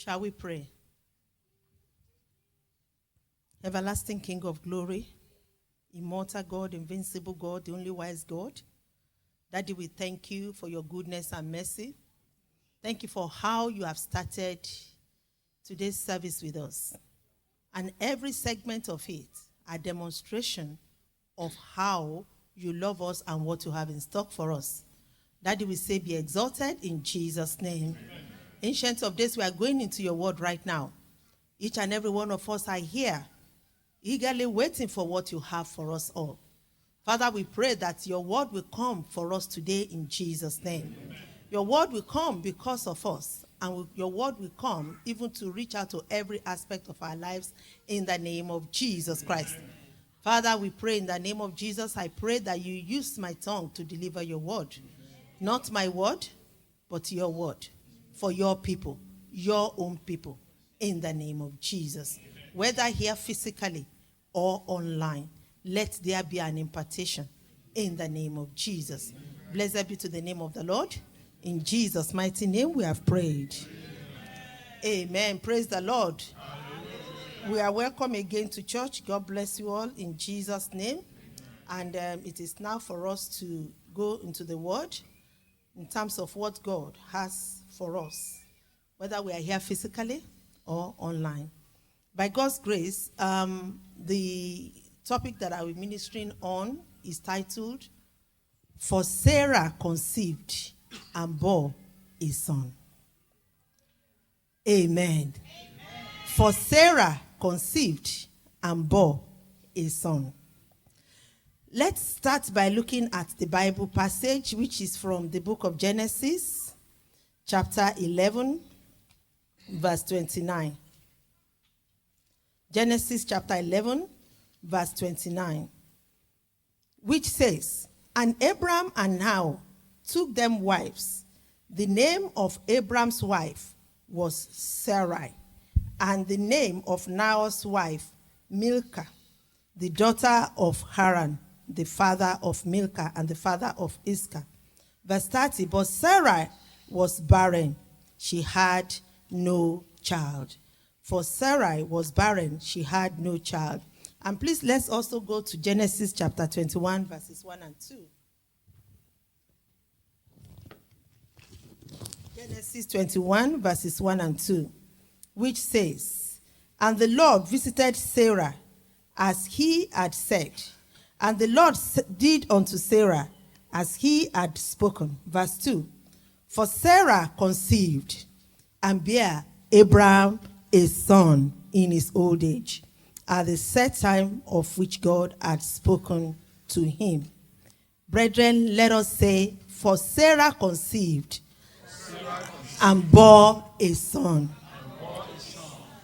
Shall we pray? Everlasting King of glory, immortal God, invincible God, the only wise God, Daddy, we thank you for your goodness and mercy. Thank you for how you have started today's service with us. And every segment of it, a demonstration of how you love us and what you have in stock for us. Daddy, we say be exalted in Jesus' name. Amen. Ancient of days, we are going into your word right now. Each and every one of us are here, eagerly waiting for what you have for us all. Father, we pray that your word will come for us today in Jesus' name. Amen. Your word will come because of us, and your word will come even to reach out to every aspect of our lives in the name of Jesus Christ. Amen. Father, we pray in the name of Jesus, I pray that you use my tongue to deliver your word. Amen. Not my word, but your word for your people, your own people, in the name of Jesus. Amen. Whether here physically or online, let there be an impartation in the name of Jesus. Amen. Blessed be to the name of the Lord. In Jesus' mighty name we have prayed. Amen. Amen. Praise the Lord. Hallelujah. We are welcome again to church. God bless you all in Jesus' name. And it is now for us to go into the word in terms of what God has for us, whether we are here physically or online. By God's grace, the topic that I will be ministering on is titled, For Sarah Conceived and Bore a Son. Amen. Amen. For Sarah conceived and bore a son. Let's start by looking at the Bible passage, which is from the book of Genesis, chapter 11, verse 29. Genesis chapter 11, verse 29, which says, And Abram and Nahor took them wives. The name of Abram's wife was Sarai, and the name of Nahor's wife, Milcah, the daughter of Haran, the father of Milcah and the father of Iscah. Verse 30, but Sarai was barren. She had no child. For Sarai was barren. She had no child. And please, let's also go to Genesis chapter 21, verses 1 and 2. Genesis 21, verses 1 and 2, which says, And the Lord visited Sarah as he had said, and the Lord did unto Sarah as he had spoken. Verse 2, For Sarah conceived and bare Abraham a son in his old age, at the set time of which God had spoken to him. Brethren, let us say, For Sarah conceived and bore a son.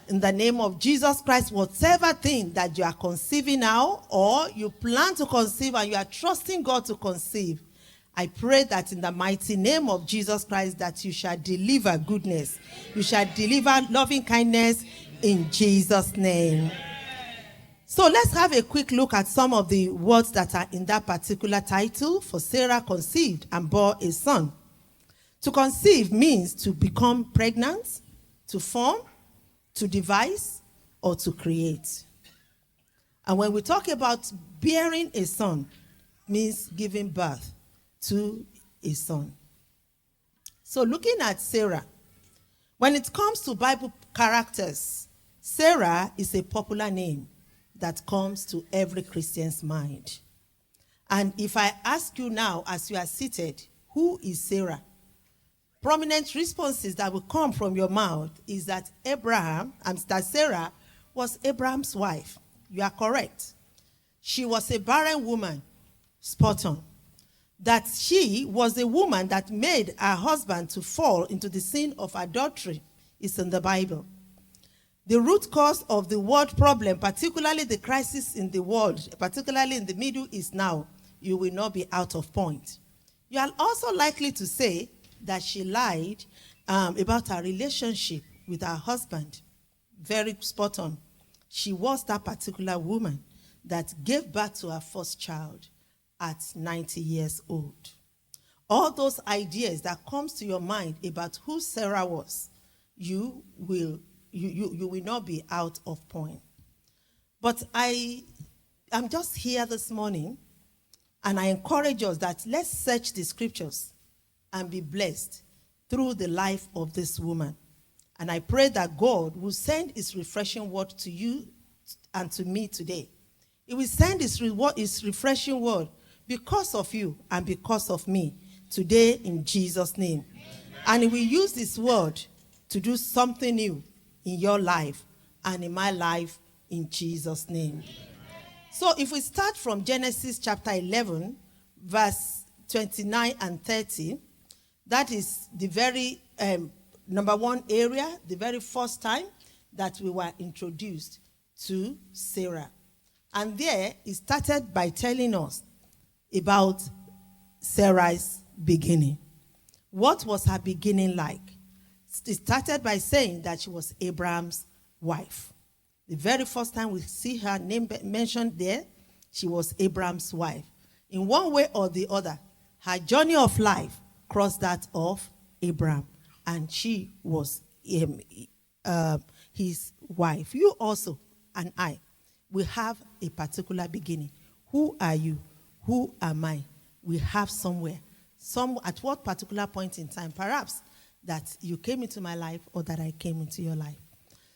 In the name of Jesus Christ, whatever thing that you are conceiving now, or you plan to conceive and you are trusting God to conceive, I pray that in the mighty name of Jesus Christ that you shall deliver goodness. You shall deliver loving kindness in Jesus' name. So let's have a quick look at some of the words that are in that particular title. For Sarah conceived and bore a son. To conceive means to become pregnant, to form, to devise, or to create. And when we talk about bearing a son, means giving birth to a son. So looking at Sarah, when it comes to Bible characters, Sarah is a popular name that comes to every Christian's mind. And if I ask you now, as you are seated, who is Sarah? Prominent responses that will come from your mouth is that Sarah was Abraham's wife. You are correct. She was a barren woman, spot on. That she was a woman that made her husband to fall into the sin of adultery is in the Bible. The root cause of the world problem, particularly the crisis in the world, particularly in the Middle East now, you will not be out of point. You are also likely to say that she lied about her relationship with her husband. Very spot on. She was that particular woman that gave birth to her first child at 90 years old. All those ideas that comes to your mind about who Sarah was, you will not be out of point. But I'm just here this morning, and I encourage us that let's search the scriptures and be blessed through the life of this woman. And I pray that God will send his refreshing word to you and to me today. He will send his refreshing word because of you and because of me today in Jesus' name. Amen. And he will use this word to do something new in your life and in my life in Jesus' name. Amen. So if we start from Genesis chapter 11, verse 29 and 30, that is the very number one area, the very first time that we were introduced to Sarah. And there, it started by telling us about Sarah's beginning. What was her beginning like? It started by saying that she was Abraham's wife. The very first time we see her name mentioned there, she was Abraham's wife. In one way or the other, her journey of life crossed that of Abraham, and she was his wife. You also and I, we have a particular beginning. Who are you? Who am I? We have somewhere. At what particular point in time, perhaps, that you came into my life or that I came into your life.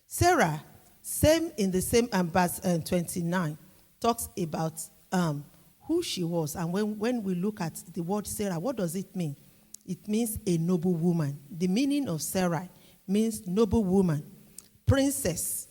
Sarah, in the same verse 29, talks about who she was. And when we look at the word Sarah, what does it mean? It means a noble woman. The meaning of Sarah means noble woman, princess.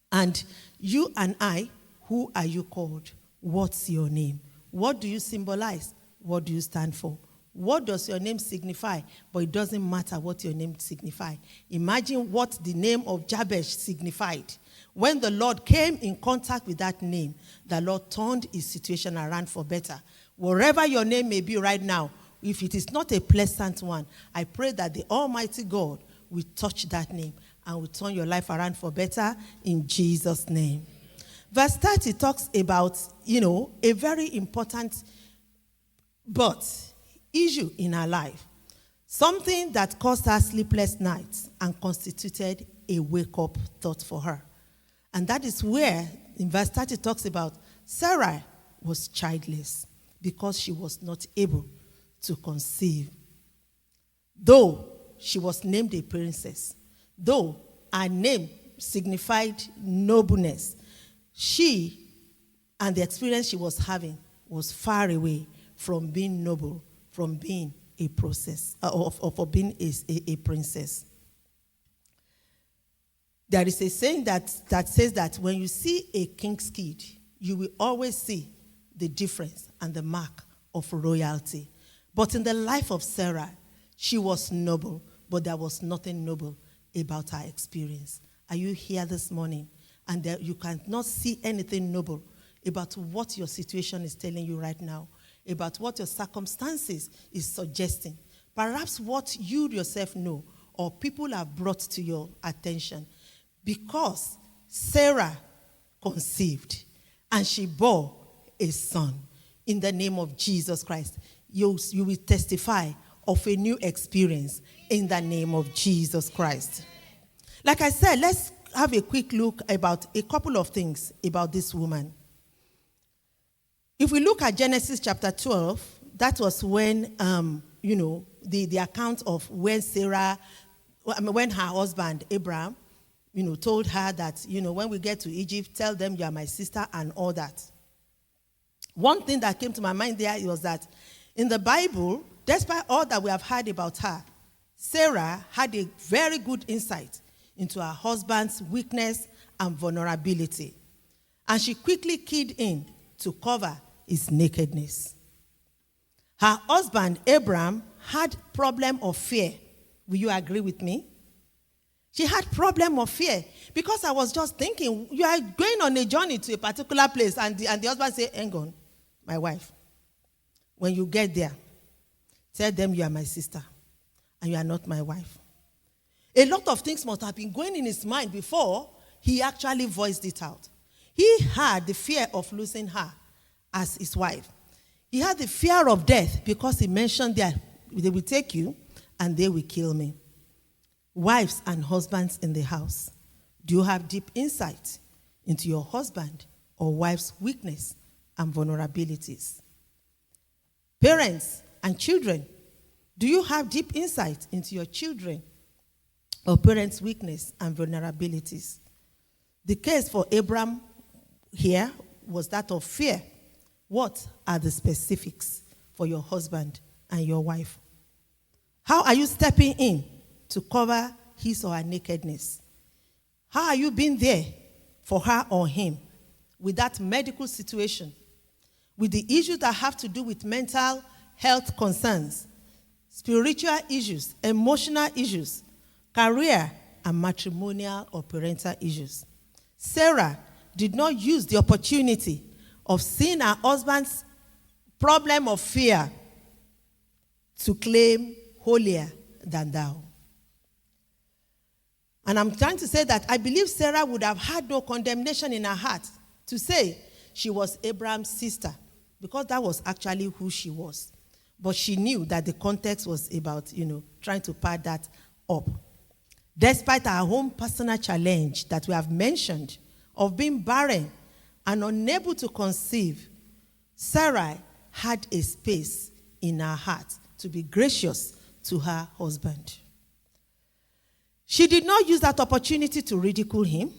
And you and I, who are you called? What's your name? What do you symbolize? What do you stand for? What does your name signify? But it doesn't matter what your name signifies. Imagine what the name of Jabez signified. When the Lord came in contact with that name, the Lord turned his situation around for better. Wherever your name may be right now, if it is not a pleasant one, I pray that the Almighty God will touch that name and will turn your life around for better in Jesus' name. Verse 30 talks about, a very important issue in her life. Something that caused her sleepless nights and constituted a wake-up thought for her. And that is where, in verse 30, talks about Sarah was childless because she was not able to conceive. Though she was named a princess, though her name signified nobleness, she and the experience she was having was far away from being noble, from being a process, or being a princess. There is a saying that says that when you see a king's kid, you will always see the difference and the mark of royalty. But in the life of Sarah, she was noble, but there was nothing noble about her experience. Are you here this morning? And you cannot see anything noble about what your situation is telling you right now, about what your circumstances is suggesting. Perhaps what you yourself know or people have brought to your attention. Because Sarah conceived and she bore a son in the name of Jesus Christ. You will testify of a new experience in the name of Jesus Christ. Like I said, let's have a quick look about a couple of things about this woman. If we look at Genesis chapter 12, that was when, the account of when when her husband, Abraham, told her that, when we get to Egypt, tell them you are my sister and all that. One thing that came to my mind there was that in the Bible, despite all that we have heard about her, Sarah had a very good insight into her husband's weakness and vulnerability. And she quickly keyed in to cover his nakedness. Her husband, Abraham, had problem of fear. Will you agree with me? She had problem of fear because I was just thinking, you are going on a journey to a particular place and the husband say, hang on, my wife, when you get there, tell them you are my sister and you are not my wife. A lot of things must have been going in his mind before he actually voiced it out. He had the fear of losing her as his wife. He had the fear of death because he mentioned that they will take you and they will kill me. Wives and husbands in the house, do you have deep insight into your husband or wife's weakness and vulnerabilities? Parents and children, do you have deep insight into your children or parents' weakness and vulnerabilities? The case for Abraham here was that of fear. What are the specifics for your husband and your wife? How are you stepping in to cover his or her nakedness? How are you being there for her or him with that medical situation, with the issues that have to do with mental health concerns, spiritual issues, emotional issues, career, and matrimonial or parental issues? Sarah did not use the opportunity of seeing her husband's problem of fear to claim holier than thou. And I'm trying to say that I believe Sarah would have had no condemnation in her heart to say she was Abraham's sister, because that was actually who she was. But she knew that the context was about, trying to pad that up. Despite her own personal challenge that we have mentioned of being barren and unable to conceive, Sarah had a space in her heart to be gracious to her husband. She did not use that opportunity to ridicule him.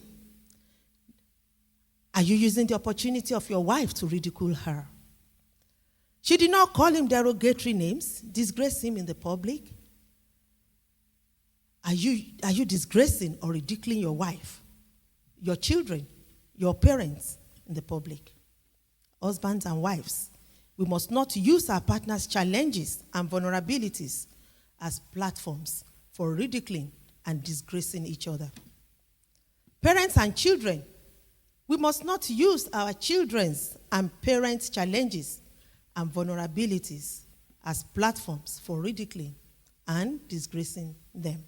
Are you using the opportunity of your wife to ridicule her? She did not call him derogatory names, disgrace him in the public. Are you disgracing or ridiculing your wife, your children, your parents in the public? Husbands and wives, we must not use our partner's challenges and vulnerabilities as platforms for ridiculing and disgracing each other. Parents and children, we must not use our children's and parents' challenges and vulnerabilities as platforms for ridiculing and disgracing them.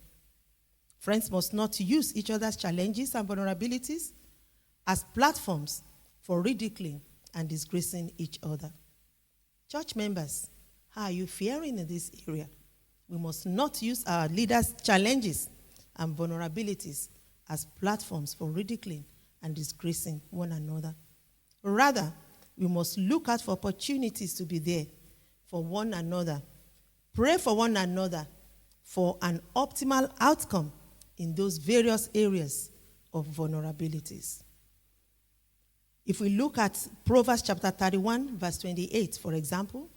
Friends must not use each other's challenges and vulnerabilities as platforms for ridiculing and disgracing each other. Church members, how are you faring in this area? We must not use our leaders' challenges and vulnerabilities as platforms for ridiculing and disgracing one another. Rather, we must look out for opportunities to be there for one another. Pray for one another for an optimal outcome in those various areas of vulnerabilities. If we look at Proverbs chapter 31, verse 28, for example,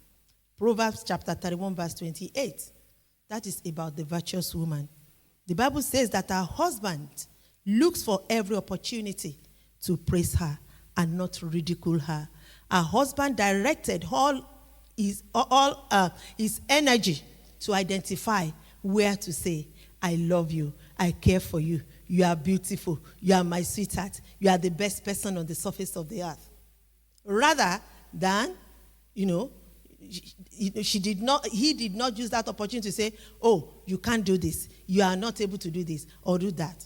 Proverbs chapter 31, verse 28, that is about the virtuous woman. The Bible says that her husband looks for every opportunity to praise her and not ridicule her. Her husband directed all his energy to identify where to say, I love you, I care for you, you are beautiful, you are my sweetheart, you are the best person on the surface of the earth. Rather than, he did not use that opportunity to say, oh, you can't do this, you are not able to do this or do that.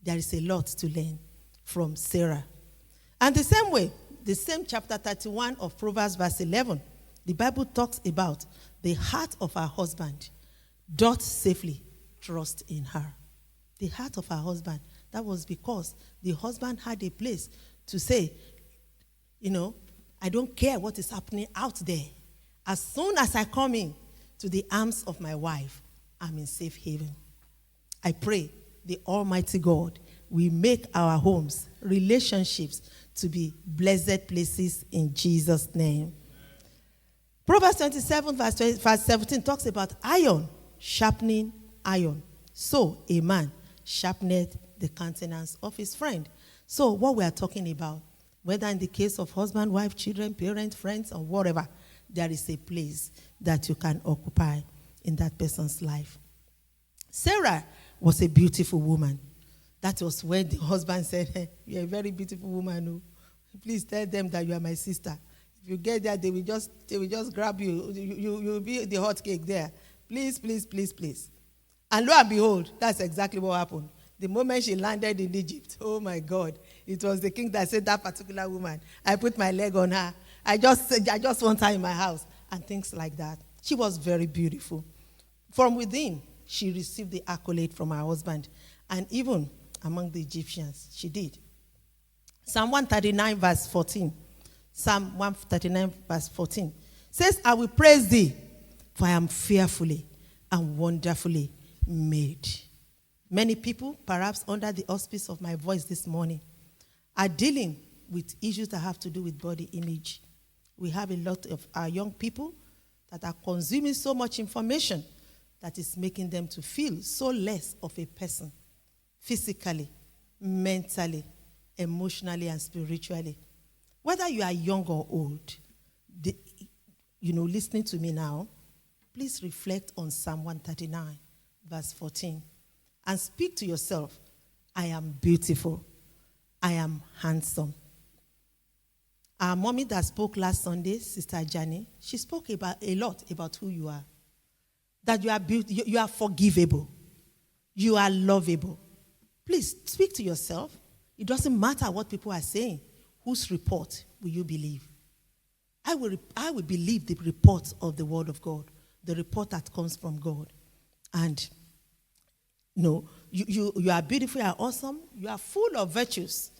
There is a lot to learn from Sarah. And the same way, the same chapter 31 of Proverbs verse 11, the Bible talks about the heart of her husband doth safely trust in her. The heart of her husband. That was because the husband had a place to say, I don't care what is happening out there. As soon as I come in to the arms of my wife, I'm in safe haven. I pray the Almighty God will make our homes, relationships to be blessed places in Jesus' name. Proverbs 27 verse 17 talks about iron sharpening iron. So a man sharpeneth the countenance of his friend. So what we are talking about, whether in the case of husband, wife, children, parents, friends, or whatever, there is a place that you can occupy in that person's life. Sarah was a beautiful woman. That was when the husband said, hey, you're a very beautiful woman. Oh. Please tell them that you are my sister. If you get there, they will just grab you. You'll be the hot cake there. Please, please, please, please. And lo and behold, that's exactly what happened. The moment she landed in Egypt, oh my God, it was the king that said, that particular woman, I put my leg on her. I just want her in my house. And things like that. She was very beautiful. From within, she received the accolade from her husband. And even among the Egyptians, she did. Psalm 139 verse 14. Psalm 139 verse 14 says, I will praise thee, for I am fearfully and wonderfully made. Many people, perhaps under the auspice of my voice this morning, are dealing with issues that have to do with body image. We have a lot of our young people that are consuming so much information that is making them to feel so less of a person, physically, mentally, emotionally, and spiritually. Whether you are young or old, listening to me now, please reflect on Psalm 139, verse 14, and speak to yourself, I am beautiful. I am handsome. Our mommy that spoke last Sunday, Sister Jani, she spoke a lot about who you are. That you are you are forgivable. You are lovable. Please speak to yourself. It doesn't matter what people are saying. Whose report will you believe? I will believe the report of the Word of God, the report that comes from God. And you are beautiful, you are awesome, you are full of virtues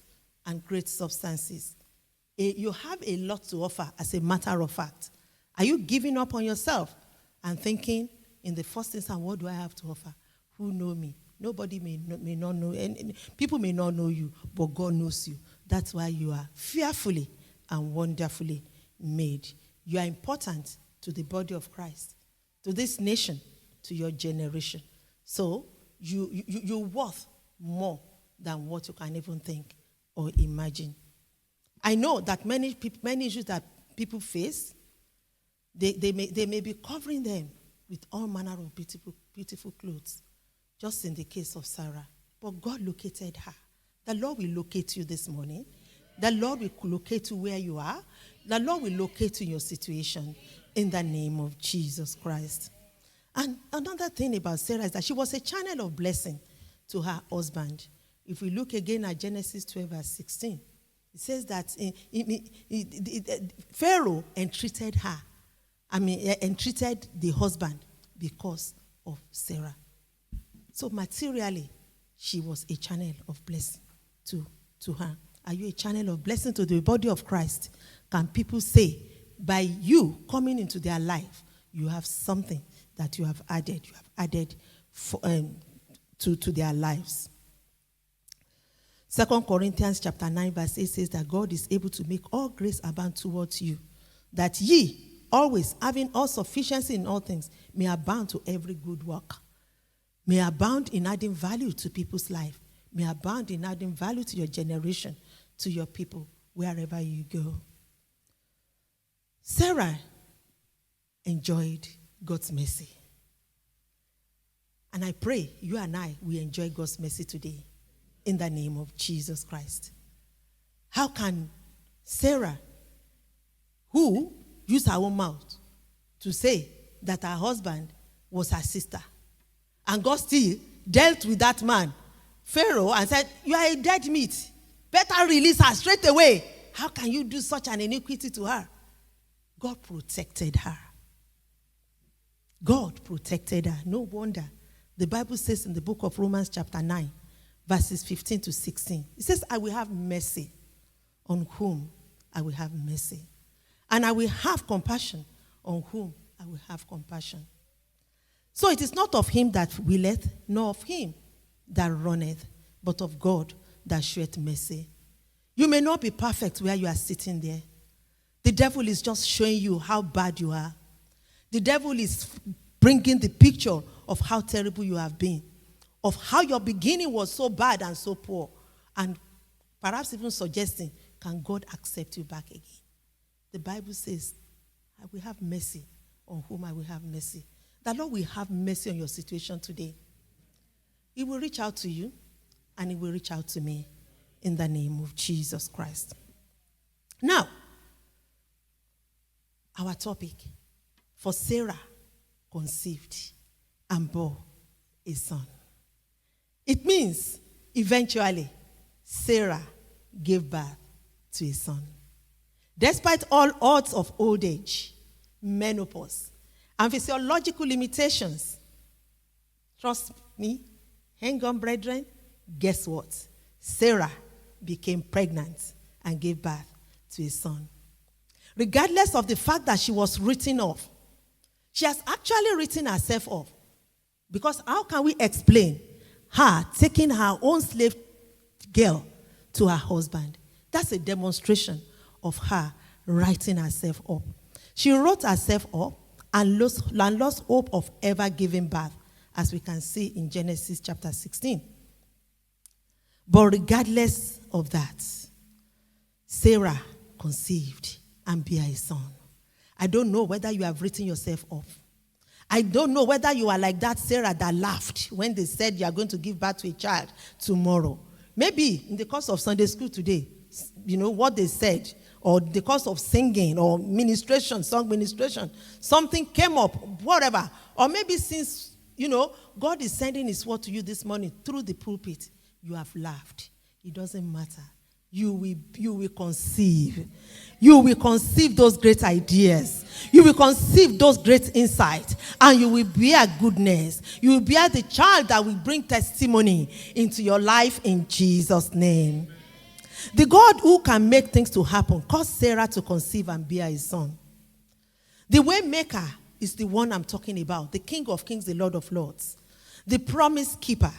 and great substances. You have a lot to offer as a matter of fact. Are you giving up on yourself and thinking, in the first instance, what do I have to offer? Who know me? Nobody may not know, and people may not know you, but God knows you. That's why you are fearfully and wonderfully made. You are important to the body of Christ, to this nation, to your generation. So you're worth more than what you can even think or imagine. I know that many issues that people face, they may be covering them with all manner of beautiful clothes, just in the case of Sarah. But God located her. The Lord will locate you this morning. The Lord will locate you where you are. The Lord will locate you in your situation in the name of Jesus Christ. And another thing about Sarah is that she was a channel of blessing to her husband. If we look again at Genesis 12 verse 16, it says that Pharaoh entreated her. Entreated the husband because of Sarah. So materially, she was a channel of blessing to her. Are you a channel of blessing to the body of Christ? Can people say, by you coming into their life, you have something that you have added to their lives? 2 Corinthians chapter 9 verse 8 says that God is able to make all grace abound towards you, that ye, always having all sufficiency in all things, may abound to every good work. May abound in adding value to people's life. May abound in adding value to your generation, to your people, wherever you go. Sarah enjoyed God's mercy. And I pray you and I will enjoy God's mercy today in the name of Jesus Christ. How can Sarah, who used her own mouth to say that her husband was her sister, and God still dealt with that man, Pharaoh, and said, you are a dead meat. Better release her straight away. How can you do such an iniquity to her? God protected her. God protected her. No wonder. The Bible says in the book of Romans chapter 9, verses 15 to 16, it says, I will have mercy on whom I will have mercy. And I will have compassion on whom I will have compassion. So it is not of him that willeth, nor of him that runneth, but of God that sheweth mercy. You may not be perfect where you are sitting there. The devil is just showing you how bad you are. The devil is bringing the picture of how terrible you have been, of how your beginning was so bad and so poor, and perhaps even suggesting, can God accept you back again? The Bible says, I will have mercy on whom I will have mercy. The Lord will have mercy on your situation today. He will reach out to you, and he will reach out to me in the name of Jesus Christ. Now, our topic, for Sarah conceived and bore a son. It means eventually Sarah gave birth to a son. Despite all odds of old age, menopause, and physiological limitations, Trust me. Hang on, brethren. Guess what? Sarah became pregnant and gave birth to a son. Regardless of the fact that she was written off, she has actually written herself off. Because how can we explain her taking her own slave girl to her husband? That's a demonstration of her writing herself up. She wrote herself up and lost hope of ever giving birth, as we can see in Genesis chapter 16. But regardless of that, Sarah conceived and bare a son. I don't know whether you have written yourself off. I don't know whether you are like that Sarah that laughed when they said you are going to give birth to a child tomorrow. Maybe in the course of Sunday school today, what they said, or the course of singing or ministration, song ministration, something came up, whatever. Or maybe since, God is sending his word to you this morning through the pulpit, you have laughed. It doesn't matter. You will conceive. You will conceive those great ideas. You will conceive those great insights. And you will bear goodness. You will bear the child that will bring testimony into your life in Jesus' name. The God who can make things to happen caused Sarah to conceive and bear a son. The way maker is the one I'm talking about. The King of Kings, the Lord of Lords. The promise keeper,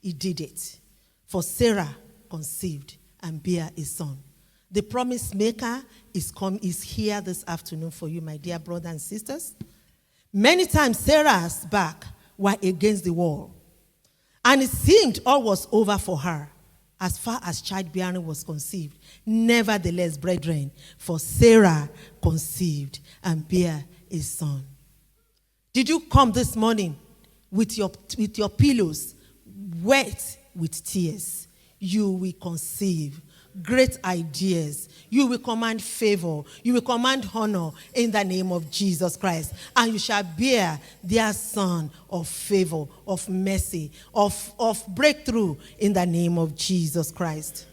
he did it. For Sarah conceived and bear a son. The promise maker is here this afternoon for you, my dear brothers and sisters. Many times Sarah's back were against the wall. And it seemed all was over for her as far as childbearing was conceived. Nevertheless, brethren, for Sarah conceived and bare a son. Did you come this morning with your pillows wet with tears? You will conceive great ideas. You will command favor. You will command honor in the name of Jesus Christ. And you shall bear their son of favor, of mercy, of breakthrough in the name of Jesus Christ.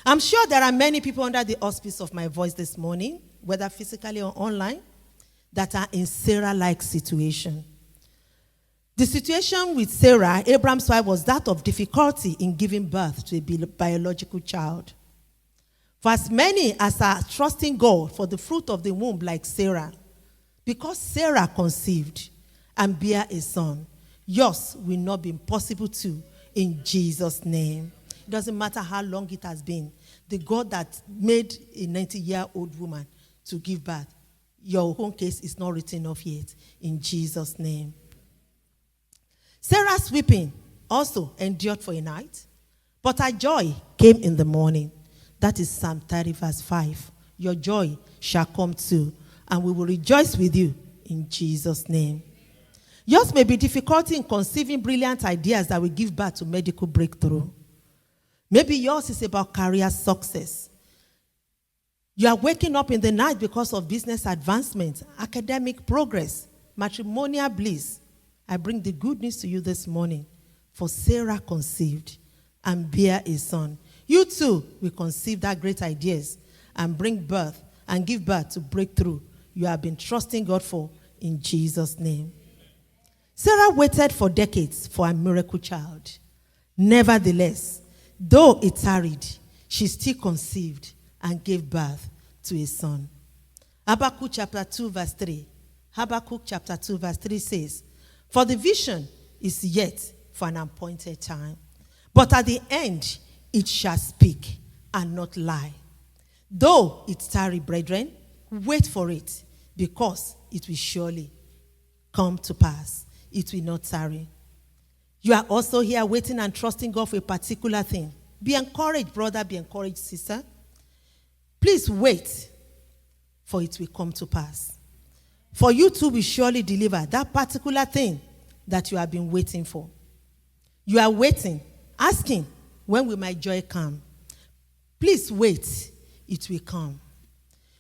I'm sure there are many people under the auspice of my voice this morning, whether physically or online, that are in Sarah-like situation. The situation with Sarah, Abraham's wife, was that of difficulty in giving birth to a biological child. For as many as are trusting God for the fruit of the womb like Sarah, because Sarah conceived and bare a son, yours will not be impossible too in Jesus' name. It doesn't matter how long it has been. The God that made a 90-year-old woman to give birth, your own case is not written off yet in Jesus' name. Sarah's weeping also endured for a night, but her joy came in the morning. That is Psalm 30 verse 5. Your joy shall come too, and we will rejoice with you in Jesus' name. Yours may be difficulty in conceiving brilliant ideas that will give birth to medical breakthrough. Maybe yours is about career success. You are waking up in the night because of business advancement, academic progress, matrimonial bliss. I bring the good news to you this morning. For Sarah conceived and bare a son. You too will conceive that great ideas and bring birth and give birth to breakthrough you have been trusting God for in Jesus' name. Sarah waited for decades for a miracle child. Nevertheless, though it tarried, she still conceived and gave birth to a son. Habakkuk chapter 2 verse 3. Habakkuk chapter 2 verse 3 says, for the vision is yet for an appointed time, but at the end it shall speak and not lie. Though it tarry, brethren, wait for it, because it will surely come to pass. It will not tarry. You are also here waiting and trusting God for a particular thing. Be encouraged, brother. Be encouraged, sister. Please wait, for it will come to pass. For you too will surely deliver that particular thing that you have been waiting for. You are waiting, asking, when will my joy come? Please wait, it will come.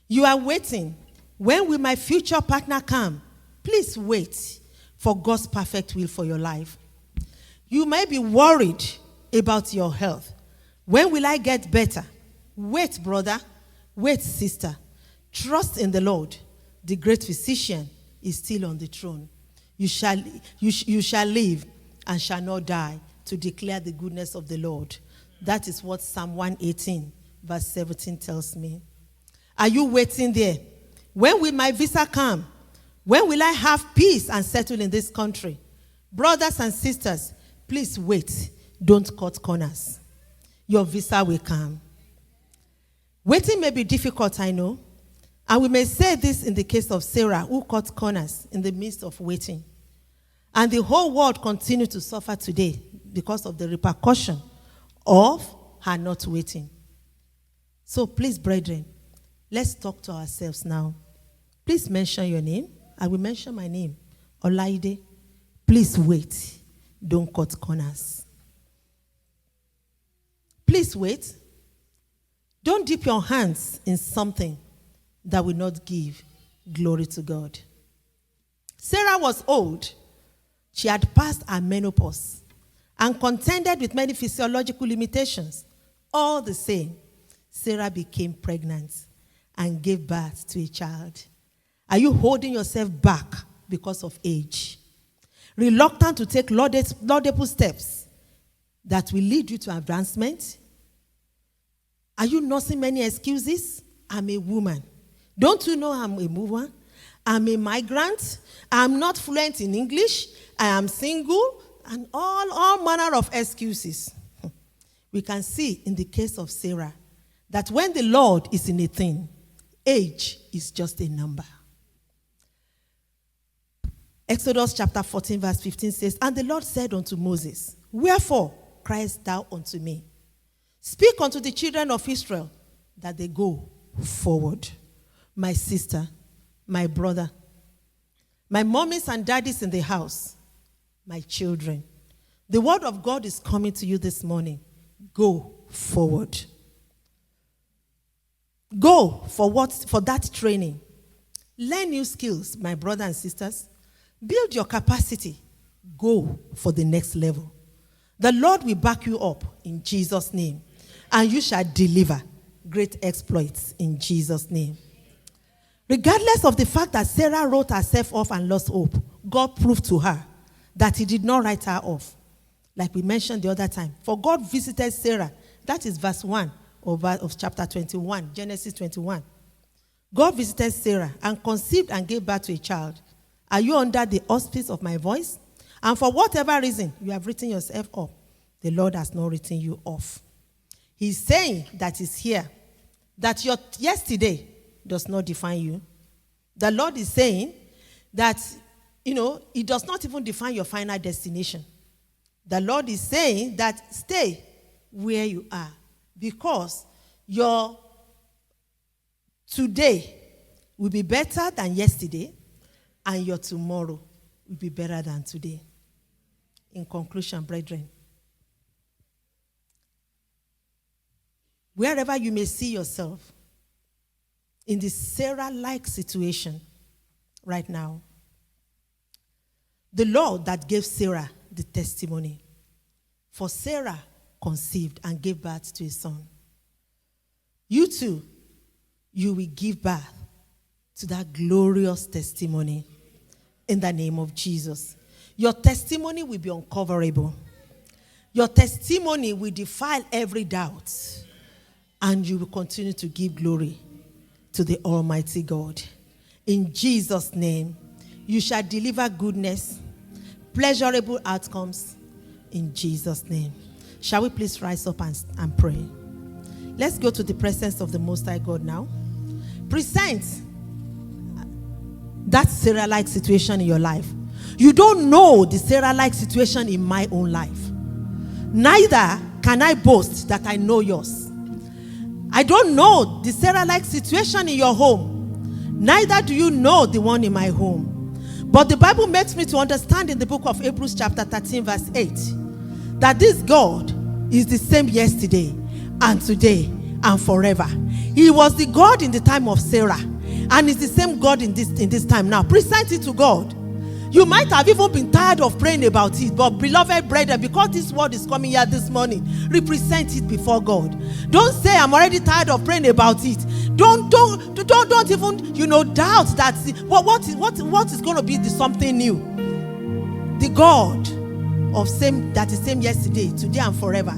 You are waiting, when will my future partner come? Please wait for God's perfect will for your life. You may be worried about your health. When will I get better? Wait, brother. Wait, sister. Trust in the Lord. The great physician is still on the throne. You shall live and shall not die, to declare the goodness of the Lord. That is what Psalm 118, verse 17 tells me. Are you waiting there? When will my visa come? When will I have peace and settle in this country? Brothers and sisters, please wait. Don't cut corners. Your visa will come. Waiting may be difficult, I know. And we may say this in the case of Sarah, who cut corners in the midst of waiting. And the whole world continues to suffer today because of the repercussion of her not waiting. So please, brethren, let's talk to ourselves now. Please mention your name. I will mention my name. Olaide. Please wait. Don't cut corners. Please wait. Don't dip your hands in something that will not give glory to God. Sarah was old. She had passed her menopause and contended with many physiological limitations. All the same, Sarah became pregnant and gave birth to a child. Are you holding yourself back because of age? Reluctant to take laudable steps that will lead you to advancement? Are you nursing many excuses? I'm a woman. Don't you know I'm a woman? I'm a migrant. I'm not fluent in English. I am single. And all manner of excuses. We can see in the case of Sarah that when the Lord is in a thing, age is just a number. Exodus chapter 14 verse 15 says, And the Lord said unto Moses, Wherefore criest thou unto me? Speak unto the children of Israel that they go forward. My sister, my brother, my mommies and daddies in the house, my children. The word of God is coming to you this morning. Go forward. Go for that training. Learn new skills, my brothers and sisters. Build your capacity. Go for the next level. The Lord will back you up in Jesus' name. And you shall deliver great exploits in Jesus' name. Regardless of the fact that Sarah wrote herself off and lost hope, God proved to her that he did not write her off. Like we mentioned the other time. For God visited Sarah. That is verse 1 of chapter 21, Genesis 21. God visited Sarah and conceived and gave birth to a child. Are you under the auspice of my voice? And for whatever reason you have written yourself up, the Lord has not written you off. He's saying that he's here. That your yesterday does not define you. The Lord is saying that, it does not even define your final destination. The Lord is saying that stay where you are. Because your today will be better than yesterday. And your tomorrow will be better than today. In conclusion, brethren, wherever you may see yourself in this Sarah-like situation right now, the Lord that gave Sarah the testimony, for Sarah conceived and gave birth to a son. You too, you will give birth to that glorious testimony in the name of Jesus. Your testimony will be uncoverable. Your testimony will defile every doubt. And you will continue to give glory to the Almighty God. In Jesus' name, you shall deliver goodness, pleasurable outcomes in Jesus' name. Shall we please rise up and pray? Let's go to the presence of the Most High God now. Present that Sarah-like situation in your life. You don't know the Sarah-like situation in my own life. Neither can I boast that I know yours. I don't know the Sarah-like situation in your home. Neither do you know the one in my home. But the Bible makes me to understand in the book of Hebrews chapter 13 verse 8 that this God is the same yesterday and today and forever. He was the God in the time of Sarah and is the same God in this time now. Present it to God. You might have even been tired of praying about it, but beloved brethren, because this word is coming here this morning, represent it before God. Don't say, I'm already tired of praying about it. Don't even, doubt that what is going to be something new. The God of same that is same yesterday, today, and forever.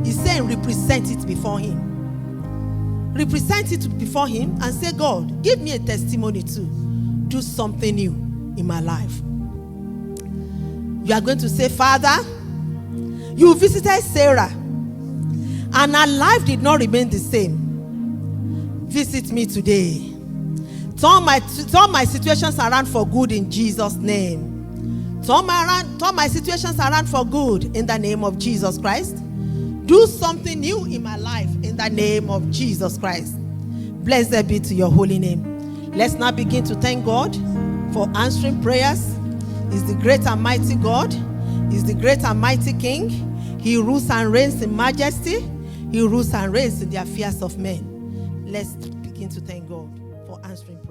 He's saying represent it before him. Represent it before him and say, God, give me a testimony to do something new in my life. You are going to say, Father, you visited Sarah and her life did not remain the same. Visit me today. Turn my situations around for good in Jesus' name. Turn my situations around for good in the name of Jesus Christ. Do something new in my life in the name of Jesus Christ. Blessed be to your holy name. Let's now begin to thank God for answering prayers. He's the great and mighty God. He's the great and mighty King. He rules and reigns in majesty. He rules and reigns in the affairs of men. Let's begin to thank God for answering prayers.